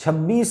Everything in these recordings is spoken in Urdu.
26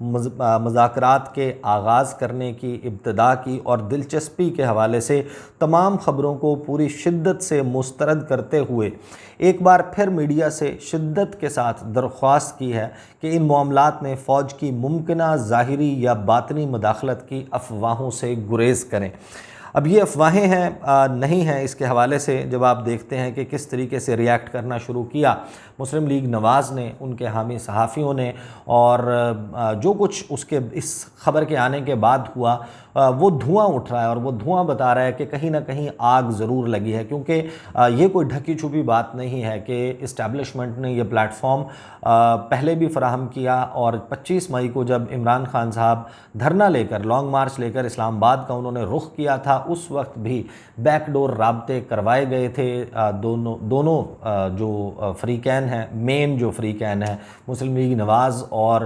مذاکرات کے آغاز کرنے کی ابتدا کی اور دلچسپی کے حوالے سے تمام خبروں کو پوری شدت سے مسترد کرتے ہوئے ایک بار پھر میڈیا سے شدت کے ساتھ درخواست کی ہے کہ ان معاملات میں فوج کی ممکنہ ظاہری یا باطنی مداخلت کی افواہوں سے گریز کریں۔ اب یہ افواہیں ہیں نہیں ہیں، اس کے حوالے سے جب آپ دیکھتے ہیں کہ کس طریقے سے ریاکٹ کرنا شروع کیا مسلم لیگ نواز نے، ان کے حامی صحافیوں نے، اور جو کچھ اس خبر کے آنے کے بعد ہوا وہ دھواں اٹھ رہا ہے، اور وہ دھواں بتا رہا ہے کہ کہیں نہ کہیں آگ ضرور لگی ہے، کیونکہ یہ کوئی ڈھکی چھپی بات نہیں ہے کہ اسٹیبلشمنٹ نے یہ پلیٹ فارم پہلے بھی فراہم کیا، اور 25 مئی کو جب عمران خان صاحب دھرنا لے کر، لانگ مارچ لے کر اسلام آباد کا انہوں نے رخ کیا تھا، اس وقت بھی بیک ڈور رابطے کروائے گئے تھے دونوں جو فریقین ہیں، مین جو فریقین ہیں، مسلم لیگ نواز اور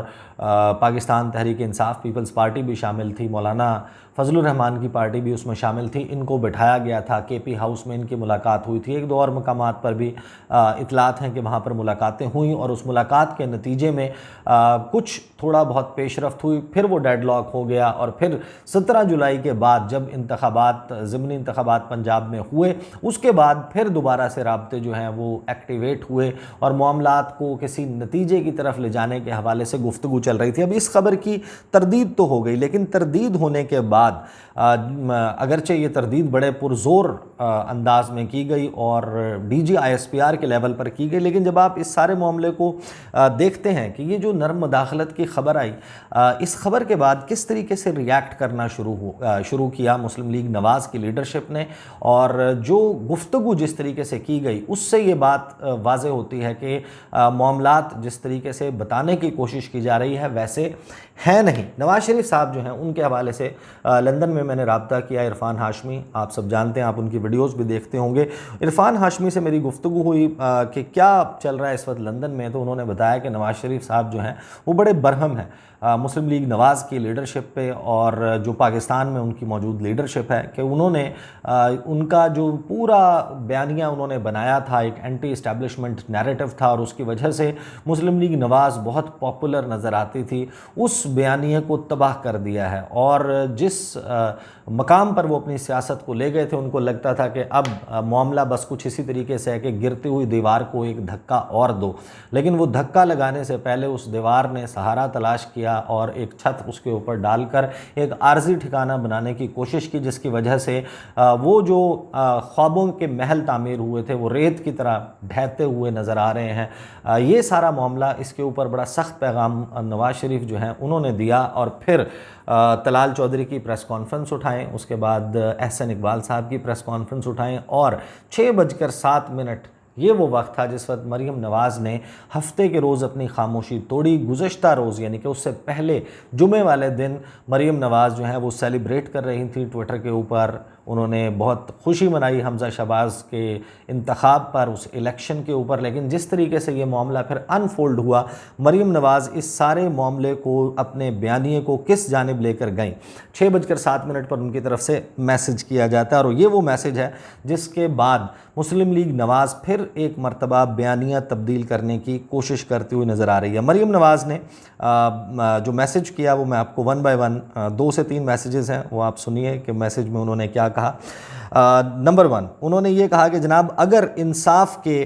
پاکستان تحریک انصاف پیپلز پارٹی بھی شامل تھی، مولانا فضل الرحمان کی پارٹی بھی اس میں شامل تھی، ان کو بٹھایا گیا تھا، کے پی ہاؤس میں ان کی ملاقات ہوئی تھی، ایک دو اور مقامات پر بھی اطلاعات ہیں کہ وہاں پر ملاقاتیں ہوئیں، اور اس ملاقات کے نتیجے میں کچھ تھوڑا بہت پیش رفت ہوئی، پھر وہ ڈیڈ لاک ہو گیا، اور پھر 17 جولائی کے بعد جب انتخابات، ضمنی انتخابات پنجاب میں ہوئے، اس کے بعد پھر دوبارہ سے رابطے جو ہیں وہ ایکٹیویٹ ہوئے، اور معاملات کو کسی نتیجے کی طرف لے جانے کے حوالے سے گفتگو چل رہی تھی۔ اب اس خبر کی تردید تو ہو گئی، لیکن تردید ہونے کے بعد اگرچہ یہ تردید بڑے پرزور انداز میں کی گئی اور D G I S P R کے لیول پر کی گئی، لیکن جب آپ اس سارے معاملے کو دیکھتے ہیں کہ یہ جو نرم مداخلت کی خبر آئی، اس خبر کے بعد کس طریقے سے ریاکٹ کرنا شروع کیا مسلم لیگ نواز کی لیڈرشپ نے، اور جو گفتگو جس طریقے سے کی گئی، اس سے یہ بات واضح ہوتی ہے کہ معاملات جس طریقے سے بتانے کی کوشش کی جا رہی ہے ویسے ہیں نہیں۔ نواز شریف صاحب جو ہیں ان کے حوالے سے لندن میں نے رابطہ کیا، عرفان ہاشمی، آپ سب جانتے ہیں، آپ ان کی ویڈیوز بھی دیکھتے ہوں گے۔ عرفان ہاشمی سے میری گفتگو ہوئی کہ کیا چل رہا ہے اس وقت لندن میں، تو انہوں نے بتایا کہ نواز شریف صاحب جو ہیں وہ بڑے برہم ہیں مسلم لیگ نواز کی لیڈرشپ پہ، اور جو پاکستان میں ان کی موجود لیڈرشپ ہے، کہ انہوں نے ان کا جو پورا بیانیہ انہوں نے بنایا تھا ایک اینٹی اسٹیبلشمنٹ نیریٹو تھا، اور اس کی وجہ سے مسلم لیگ نواز بہت پاپولر نظر آتی تھی، اس بیانیے کو تباہ کر دیا ہے، اور جس مقام پر وہ اپنی سیاست کو لے گئے تھے ان کو لگتا تھا کہ اب معاملہ بس کچھ اسی طریقے سے ہے کہ گرتی ہوئی دیوار کو ایک دھکا اور دو، لیکن وہ دھکا لگانے سے پہلے اس دیوار نے سہارا تلاش کیا اور ایک چھت اس کے اوپر ڈال کر ایک عارضی ٹھکانہ بنانے کی کوشش کی، جس کی وجہ سے وہ جو خوابوں کے محل تعمیر ہوئے تھے وہ ریت کی طرح ڈھہتے ہوئے نظر آ رہے ہیں۔ یہ سارا معاملہ، اس کے اوپر بڑا سخت پیغام نواز شریف جو ہیں انہوں نے دیا، اور پھر طلال چودھری کی پریس کانفرنس اٹھائیں، اس کے بعد احسن اقبال صاحب کی پریس کانفرنس اٹھائیں، اور 6:07 یہ وہ وقت تھا جس وقت مریم نواز نے ہفتے کے روز اپنی خاموشی توڑی۔ گزشتہ روز یعنی کہ اس سے پہلے جمعے والے دن مریم نواز جو ہیں وہ سیلیبریٹ کر رہی تھیں ٹویٹر کے اوپر، انہوں نے بہت خوشی منائی حمزہ شہباز کے انتخاب پر، اس الیکشن کے اوپر، لیکن جس طریقے سے یہ معاملہ پھر انفولڈ ہوا، مریم نواز اس سارے معاملے کو، اپنے بیانیے کو کس جانب لے کر گئیں، 6:07 پر ان کی طرف سے میسج کیا جاتا ہے، اور یہ وہ میسج ہے جس کے بعد مسلم لیگ نواز پھر ایک مرتبہ بیانیہ تبدیل کرنے کی کوشش کرتی ہوئی نظر آ رہی ہے۔ مریم نواز نے جو میسج کیا وہ میں آپ کو 1 بائی 1 2 سے 3 میسیجز ہیں، وہ آپ سنیے کہ میسج میں انہوں نے کیا کہا۔ نمبر 1 انہوں نے یہ کہا کہ جناب اگر انصاف کے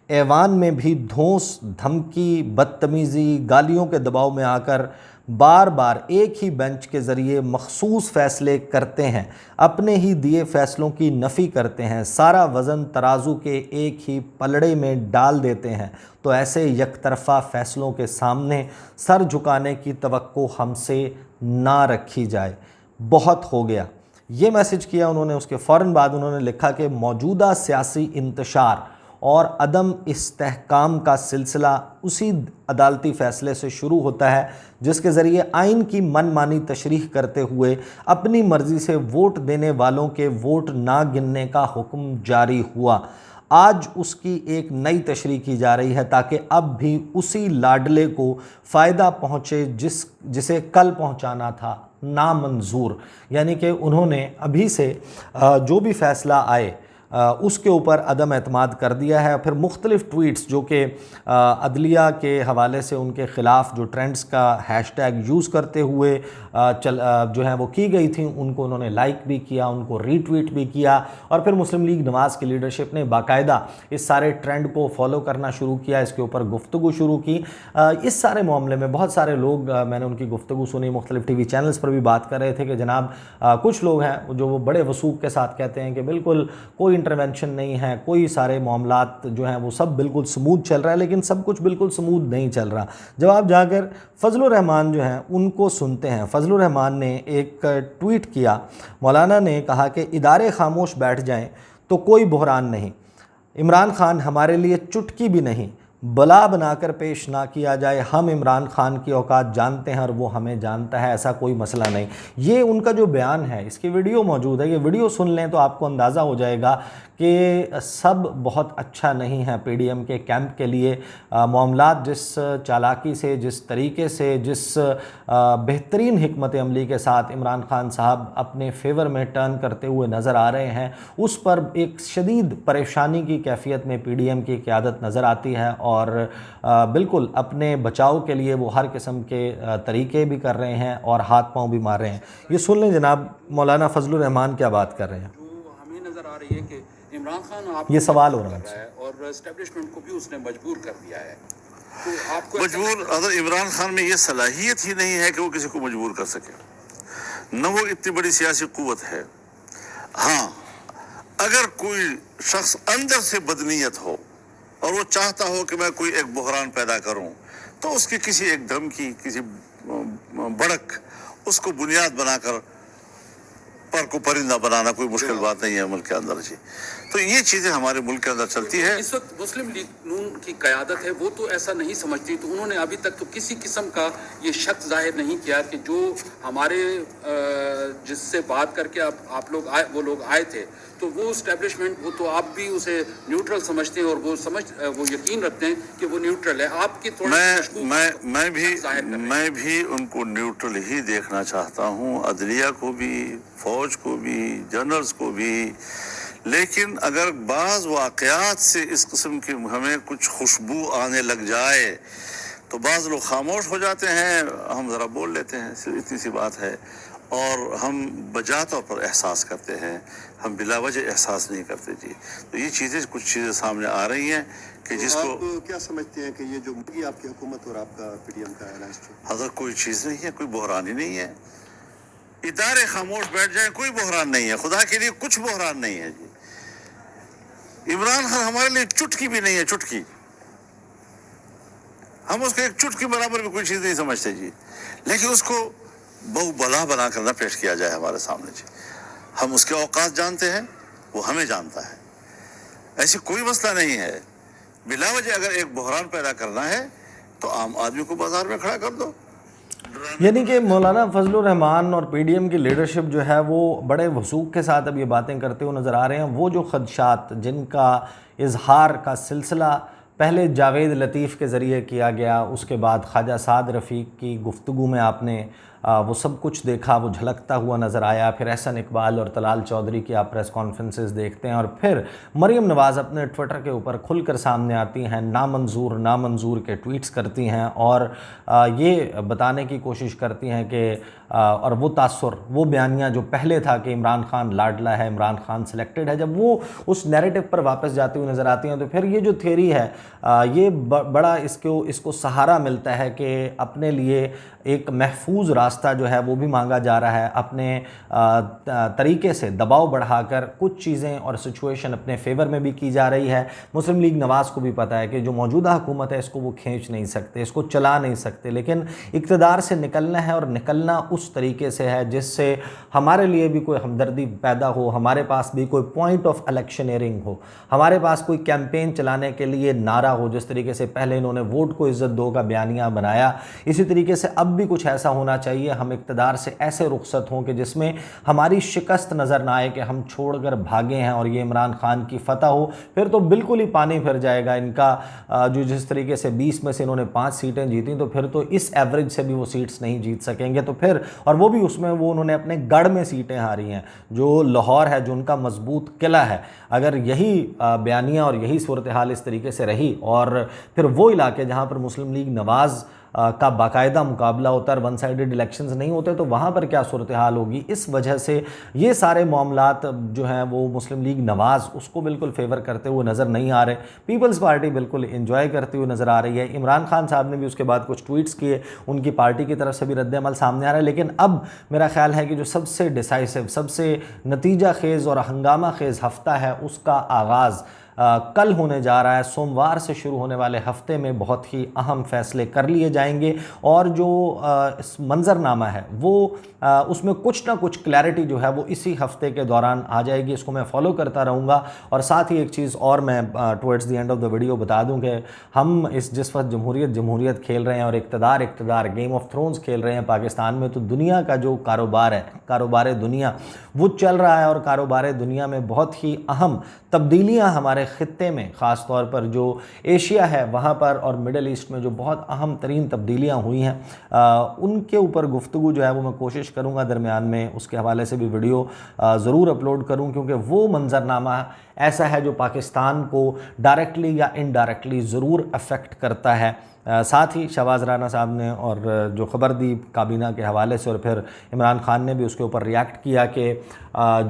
ایوان میں بھی دھونس، دھمکی، بدتمیزی، گالیوں کے دباؤ میں آ کر بار بار ایک ہی بینچ کے ذریعے مخصوص فیصلے کرتے ہیں، اپنے ہی دیے فیصلوں کی نفی کرتے ہیں، سارا وزن ترازو کے ایک ہی پلڑے میں ڈال دیتے ہیں، تو ایسے یک طرفہ فیصلوں کے سامنے سر جھکانے کی توقع ہم سے نہ رکھی جائے، بہت ہو گیا۔ یہ میسج کیا انہوں نے۔ اس کے فوراً بعد انہوں نے لکھا کہ موجودہ سیاسی انتشار اور عدم استحکام کا سلسلہ اسی عدالتی فیصلے سے شروع ہوتا ہے جس کے ذریعے آئین کی من مانی تشریح کرتے ہوئے اپنی مرضی سے ووٹ دینے والوں کے ووٹ نہ گننے کا حکم جاری ہوا۔ آج اس کی ایک نئی تشریح کی جا رہی ہے تاکہ اب بھی اسی لاڈلے کو فائدہ پہنچے جسے کل پہنچانا تھا نامنظور۔ یعنی کہ انہوں نے ابھی سے جو بھی فیصلہ آئے اس کے اوپر عدم اعتماد کر دیا ہے۔ پھر مختلف ٹویٹس جو کہ عدلیہ کے حوالے سے ان کے خلاف جو ٹرینڈز کا ہیش ٹیگ یوز کرتے ہوئے جو ہیں وہ کی گئی تھیں، ان کو انہوں نے لائک بھی کیا، ان کو ری ٹویٹ بھی کیا، اور پھر مسلم لیگ نواز کی لیڈرشپ نے باقاعدہ اس سارے ٹرینڈ کو فالو کرنا شروع کیا، اس کے اوپر گفتگو شروع کی۔ اس سارے معاملے میں بہت سارے لوگ، میں نے ان کی گفتگو سنی، مختلف ٹی وی چینلز پر بھی بات کر رہے تھے کہ جناب کچھ لوگ ہیں جو وہ بڑے وثوق کے ساتھ کہتے ہیں کہ بالکل کوئی انٹرونشن نہیں ہے، کوئی سارے معاملات جو ہیں وہ سب بالکل سموتھ چل رہا ہے، لیکن سب کچھ بالکل سموتھ نہیں چل رہا۔ جب آپ جا کر فضل الرحمان جو ہیں ان کو سنتے ہیں، فضل الرحمان نے ایک ٹویٹ کیا، مولانا نے کہا کہ ادارے خاموش بیٹھ جائیں تو کوئی بحران نہیں، عمران خان ہمارے لیے چٹکی بھی نہیں، بلا بنا کر پیش نہ کیا جائے، ہم عمران خان کی اوقات جانتے ہیں اور وہ ہمیں جانتا ہے، ایسا کوئی مسئلہ نہیں۔ یہ ان کا جو بیان ہے، اس کی ویڈیو موجود ہے، یہ ویڈیو سن لیں تو آپ کو اندازہ ہو جائے گا کہ سب بہت اچھا نہیں ہے پی ڈی ایم کے کیمپ کے لیے۔ معاملات جس چالاکی سے، جس طریقے سے، جس بہترین حکمت عملی کے ساتھ عمران خان صاحب اپنے فیور میں ٹرن کرتے ہوئے نظر آ رہے ہیں، اس پر ایک شدید پریشانی کی کیفیت میں پی ڈی ایم کی قیادت نظر آتی ہے، اور بالکل اپنے بچاؤ کے لیے وہ ہر قسم کے طریقے بھی کر رہے ہیں اور ہاتھ پاؤں بھی مار رہے ہیں۔ یہ سن لیں جناب مولانا فضل الرحمان کیا بات کر رہے ہیں۔ جو ہمیں نظر آ رہی ہے کہ عمران خان آپ یہ سوال ہو رہا ہے اور اسٹیبلشمنٹ کو بھی اس نے مجبور کر دیا ہے، تو آپ کو مجبور، اگر عمران خان میں یہ صلاحیت ہی نہیں ہے کہ وہ کسی کو مجبور کر سکے، نہ وہ اتنی بڑی سیاسی قوت ہے۔ ہاں، اگر کوئی شخص اندر سے بدنیت ہو اور وہ چاہتا ہو کہ میں کوئی ایک بحران پیدا کروں، تو اس کی کسی ایک دھمکی، کسی بڑک، اس کو بنیاد بنا کر پر کو پرندہ بنانا کوئی مشکل بات نہیں ہے ملک کے اندر جی۔ تو یہ چیزیں ہمارے ملک کے اندر چلتی ہے۔ اس وقت مسلم لیگ نون کی قیادت ہے، وہ تو ایسا نہیں سمجھتی، تو انہوں نے ابھی تک تو کسی قسم کا یہ شک ظاہر نہیں کیا کہ جو ہمارے جس سے بات کر کے آپ لوگ آئے، وہ لوگ آئے تھے، تو وہ اسٹیبلشمنٹ، وہ تو آپ بھی اسے نیوٹرل سمجھتے ہیں، اور وہ یقین رکھتے ہیں کہ وہ نیوٹرل ہے۔ آپ کی تھوڑا میں بھی ان کو نیوٹرل ہی دیکھنا چاہتا ہوں، عدلیہ کو بھی، فوج کو بھی، جنرلز کو بھی، لیکن اگر بعض واقعات سے اس قسم کی ہمیں کچھ خوشبو آنے لگ جائے تو بعض لوگ خاموش ہو جاتے ہیں، ہم ذرا بول لیتے ہیں، صرف اتنی سی بات ہے، اور ہم بجا طور پر احساس کرتے ہیں، ہم بلا وجہ احساس نہیں کرتے جی۔ تو یہ چیزیں، کچھ چیزیں سامنے آ رہی ہیں کہ جس کو آپ کیا سمجھتے ہیں کہ یہ جو آپ کی حکومت اور آپ کا پی ڈی ایم کا الائنس حضرت کوئی چیز نہیں ہے، کوئی بحران ہی نہیں ہے۔ ادارے خاموش بیٹھ جائیں، کوئی بحران نہیں ہے، خدا کے لیے کچھ بحران نہیں ہے جی۔ عمران خان ہمارے لیے چٹکی بھی نہیں ہے، چٹکی، ہم اس کو ایک چٹکی برابر بھی کوئی چیز نہیں سمجھتے جی، لیکن اس کو بہو بلا بنا کر نہ پیش کیا جائے ہمارے سامنے جی۔ ہم اس کے اوقات جانتے ہیں، وہ ہمیں جانتا ہے، ایسی کوئی مسئلہ نہیں ہے۔ بلا وجہ اگر ایک بحران پیدا کرنا ہے تو عام آدمی کو بازار میں کھڑا کر دو۔ یعنی کہ مولانا فضل الرحمان اور پی ڈی ایم کی لیڈرشپ جو ہے وہ بڑے وثوق کے ساتھ اب یہ باتیں کرتے ہوئے نظر آ رہے ہیں۔ وہ جو خدشات جن کا اظہار کا سلسلہ پہلے جاوید لطیف کے ذریعے کیا گیا، اس کے بعد خواجہ سعد رفیق کی گفتگو میں آپ نے وہ سب کچھ دیکھا، وہ جھلکتا ہوا نظر آیا، پھر احسن اقبال اور طلال چودھری کی آپ پریس کانفرنسز دیکھتے ہیں، اور پھر مریم نواز اپنے ٹویٹر کے اوپر کھل کر سامنے آتی ہیں، نامنظور کے ٹویٹس کرتی ہیں، اور یہ بتانے کی کوشش کرتی ہیں کہ اور وہ تاثر، وہ بیانیہ جو پہلے تھا کہ عمران خان لاڈلا ہے، عمران خان سلیکٹڈ ہے، جب وہ اس نیریٹو پر واپس جاتی ہوئی نظر آتی ہیں تو پھر یہ جو تھیوری ہے، یہ بڑا اس کو سہارا ملتا ہے کہ اپنے لیے ایک محفوظ راستہ جو ہے وہ بھی مانگا جا رہا ہے، اپنے طریقے سے دباؤ بڑھا کر کچھ چیزیں اور سچویشن اپنے فیور میں بھی کی جا رہی ہے۔ مسلم لیگ نواز کو بھی پتہ ہے کہ جو موجودہ حکومت ہے اس کو وہ کھینچ نہیں سکتے، اس کو چلا نہیں سکتے، لیکن اقتدار سے نکلنا ہے، اور نکلنا اس طریقے سے ہے جس سے ہمارے لیے بھی کوئی ہمدردی پیدا ہو، ہمارے پاس بھی کوئی پوائنٹ آف الیکشنئرنگ ہو، ہمارے پاس کوئی کیمپین چلانے کے لیے نعرہ ہو۔ جس طریقے سے پہلے انہوں نے ووٹ کو عزت دو کا بیانیہ بنایا، اسی طریقے سے اب بھی کچھ ایسا ہونا چاہیے چاہیے ہم اقتدار سے ایسے رخصت ہوں کہ جس میں ہماری شکست نظر نہ آئے کہ ہم چھوڑ کر بھاگے ہیں اور یہ عمران خان کی فتح ہو، پھر تو بالکل ہی پانی پھر جائے گا ان کا۔ جو جس طریقے سے 20 میں سے انہوں نے 5 سیٹیں جیتیں تو پھر تو اس ایوریج سے بھی وہ سیٹس نہیں جیت سکیں گے، تو پھر اور وہ بھی اس میں وہ انہوں نے اپنے گڑھ میں سیٹیں ہاری ہیں جو لاہور ہے، جو ان کا مضبوط قلعہ ہے۔ اگر یہی بیانیہ اور یہی صورتحال اس طریقے سے رہی اور پھر وہ علاقے جہاں پر مسلم لیگ نواز کا باقاعدہ مقابلہ ہوتا ہے، ون سائیڈڈ الیکشنز نہیں ہوتے، تو وہاں پر کیا صورتحال ہوگی؟ اس وجہ سے یہ سارے معاملات جو ہیں وہ مسلم لیگ نواز اس کو بالکل فیور کرتے ہوئے نظر نہیں آ رہے۔ پیپلز پارٹی بالکل انجوائے کرتے ہوئے نظر آ رہی ہے۔ عمران خان صاحب نے بھی اس کے بعد کچھ ٹویٹس کیے، ان کی پارٹی کی طرف سے بھی رد عمل سامنے آ رہا ہے، لیکن اب میرا خیال ہے کہ جو سب سے ڈیسائسو، سب سے نتیجہ خیز اور ہنگامہ خیز ہفتہ ہے، اس کا آغاز کل ہونے جا رہا ہے۔ سوموار سے شروع ہونے والے ہفتے میں بہت ہی اہم فیصلے کر لیے جائیں گے، اور جو اس منظرنامہ ہے وہ اس میں کچھ نہ کچھ کلیئرٹی جو ہے وہ اسی ہفتے کے دوران آ جائے گی۔ اس کو میں فالو کرتا رہوں گا، اور ساتھ ہی ایک چیز اور میں towards the end of the video بتا دوں کہ ہم جس وقت جمہوریت کھیل رہے ہیں اور اقتدار گیم آف تھرونز کھیل رہے ہیں پاکستان میں، تو دنیا کا جو کاروبار ہے، کاروبار دنیا وہ چل رہا ہے، اور کاروبار دنیا میں بہت ہی اہم تبدیلیاں ہمارے خطے میں، خاص طور پر جو ایشیا ہے وہاں پر اور مڈل ایسٹ میں جو بہت اہم ترین تبدیلیاں ہوئی ہیں، ان کے اوپر گفتگو جو ہے وہ میں کوشش کروں گا درمیان میں اس کے حوالے سے بھی ویڈیو ضرور اپلوڈ کروں، کیونکہ وہ منظرنامہ ایسا ہے جو پاکستان کو ڈائریکٹلی یا انڈائریکٹلی ضرور افیکٹ کرتا ہے۔ ساتھ ہی شہباز رانا صاحب نے اور جو خبر دی کابینہ کے حوالے سے، اور پھر عمران خان نے بھی اس کے اوپر ریاکٹ کیا کہ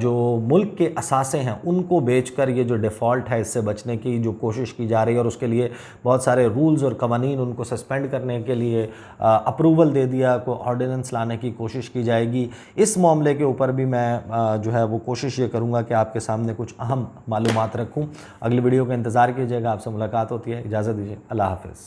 جو ملک کے اثاثے ہیں ان کو بیچ کر یہ جو ڈیفالٹ ہے اس سے بچنے کی جو کوشش کی جا رہی ہے، اور اس کے لیے بہت سارے رولز اور قوانین ان کو سسپینڈ کرنے کے لیے اپروول دے دیا، کو آرڈیننس لانے کی کوشش کی جائے گی۔ اس معاملے کے اوپر بھی میں جو ہے وہ کوشش یہ کروں گا کہ آپ کے سامنے کچھ اہم معلومات رکھوں۔ اگلی ویڈیو کا انتظار کیجیے گا، آپ سے ملاقات ہوتی ہے، اجازت دیجیے، اللہ حافظ۔